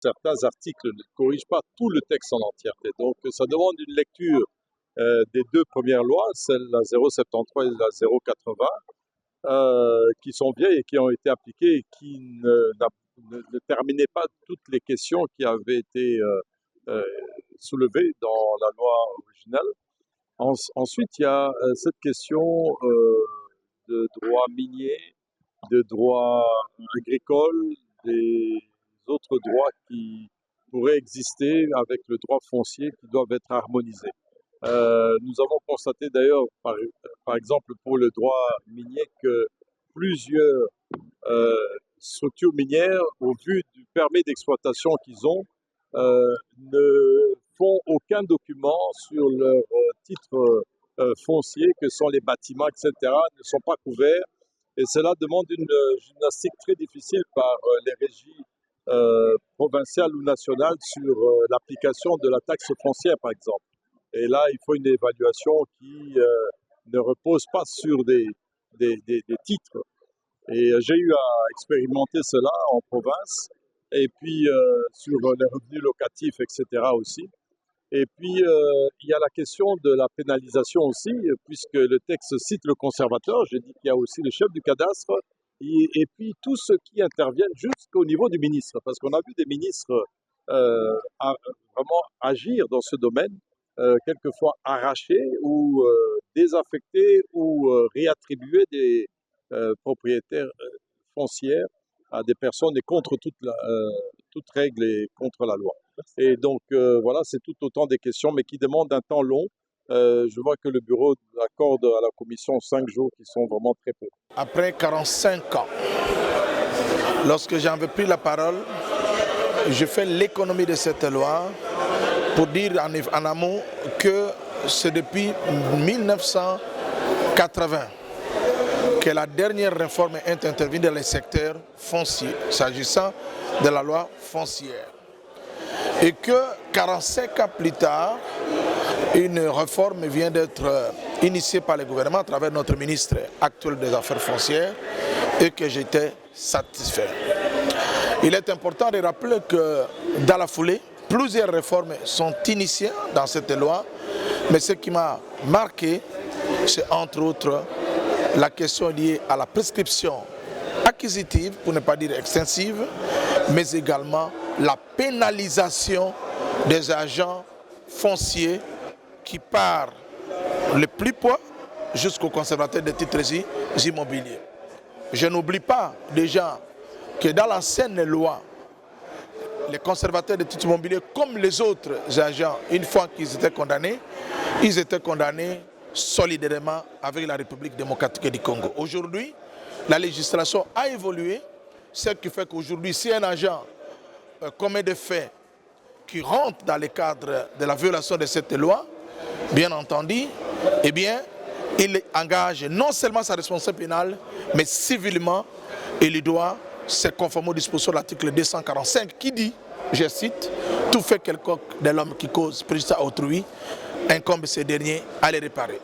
certains articles ne corrigent pas tout le texte en entièreté. Donc ça demande une lecture des deux premières lois, celle la 073 et la 080, qui sont vieilles et qui ont été appliquées et qui ne terminaient pas toutes les questions qui avaient été soulevées dans la loi originale. Ensuite, il y a cette question de droit minier, de droit agricole, des autres droits qui pourraient exister avec le droit foncier qui doivent être harmonisés. Nous avons constaté d'ailleurs, par exemple pour le droit minier, que plusieurs structures minières, au vu du permis d'exploitation qu'ils ont, ne font aucun document sur leur titre foncier, que sont les bâtiments, etc., ne sont pas couverts. Et cela demande une gymnastique très difficile par les régies provinciales ou nationales sur l'application de la taxe foncière, par exemple. Et là, il faut une évaluation qui ne repose pas sur des titres. Et j'ai eu à expérimenter cela en province, et puis sur les revenus locatifs, etc. aussi. Et puis, il y a la question de la pénalisation aussi, puisque le texte cite le conservateur. J'ai dit qu'il y a aussi le chef du cadastre, et puis tous ceux qui interviennent jusqu'au niveau du ministre, parce qu'on a vu des ministres vraiment agir dans ce domaine, quelquefois arracher ou désaffecter ou réattribuer des propriétaires foncières à des personnes et contre toute règle et contre la loi. Et donc voilà, c'est tout autant des questions, mais qui demandent un temps long. Je vois que le bureau accorde à la commission 5 jours qui sont vraiment très peu. Après 45 ans, lorsque j'avais pris la parole, je fais l'économie de cette loi pour dire en amont que c'est depuis 1980 que la dernière réforme est intervenue dans les secteurs fonciers, s'agissant de la loi foncière. Et que 45 ans plus tard, une réforme vient d'être initiée par le gouvernement à travers notre ministre actuel des Affaires foncières et que j'étais satisfait. Il est important de rappeler que dans la foulée, plusieurs réformes sont initiées dans cette loi, mais ce qui m'a marqué, c'est entre autres la question liée à la prescription acquisitive, pour ne pas dire extensive, mais également la pénalisation des agents fonciers qui part le plus poids jusqu'au conservateur des titres immobiliers. Je n'oublie pas déjà que dans l'ancienne loi, les conservateurs des titres immobiliers, comme les autres agents, une fois qu'ils étaient condamnés solidairement avec la République démocratique du Congo. Aujourd'hui, la législation a évolué, ce qui fait qu'aujourd'hui, si un agent commet des faits qui rentrent dans le cadre de la violation de cette loi, bien entendu, eh bien, il engage non seulement sa responsabilité pénale, mais civilement, il doit se conformer aux dispositions de l'article 245 qui dit, je cite, « Tout fait quelconque de l'homme qui cause préjudice à autrui, incombe ce dernier à les réparer ».